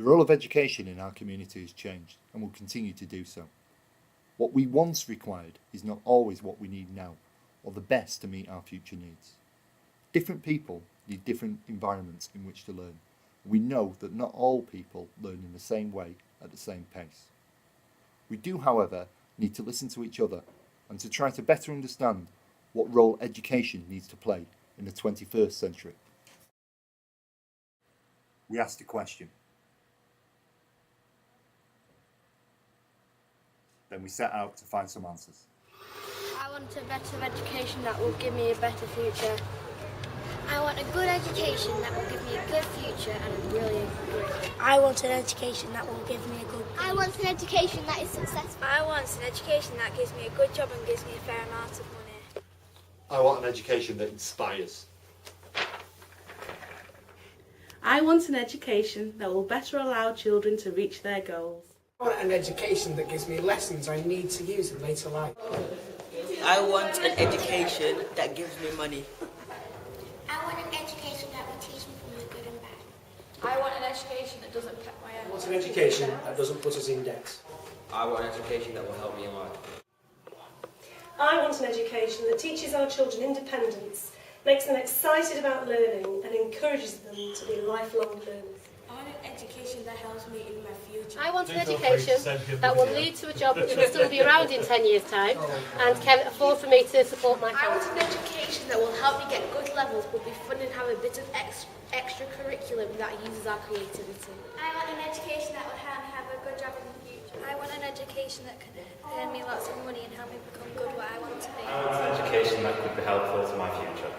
The role of education in our community has changed and will continue to do so. What we once required is not always what we need now, or the best to meet our future needs. Different people need different environments in which to learn. We know that not all people learn in the same way at the same pace. We do, however, need to listen to each other and to try to better understand what role education needs to play in the 21st century. We asked a question. Then we set out to find some answers. I want a better education that will give me a better future. I want a good education that will give me a good future and a brilliant career. I want an education that will give me a good I want an education that is successful. I want an education that gives me a good job and gives me a fair amount of money. I want an education that inspires. I want an education that will better allow children to reach their goals. I want an education that gives me lessons I need to use in later life. I want an education that gives me money. I want an education that will teach me from the good and bad. I want an education that doesn't cut my I want an education that doesn't put us in debt. I want an education that will help me in life. I want an education that teaches our children independence, makes them excited about learning and encourages them to be lifelong learners. I want an education that helps me in my future. I want an education that will lead to a job that will still be around in 10 years' time and can afford for me to support my I family. want an education that will help me get good levels but be fun and have a bit of extra curriculum that uses our creativity. I want an education that will help me have a good job in the future. I want an education that can earn me lots of money and help me become good what I want to be. I want an education that could be helpful to my future.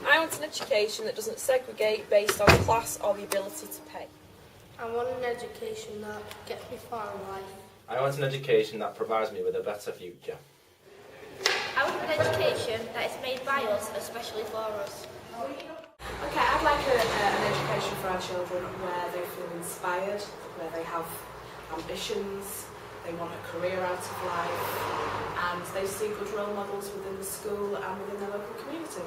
I want an education that doesn't segregate based on class or the ability to pay. I want an education that gets me far in life. I want an education that provides me with a better future. I want an education that is made by us, especially for us. Okay, I'd like an education for our children where they feel inspired, where they have ambitions, they want a career out of life, and they see good role models within the school and within their local community.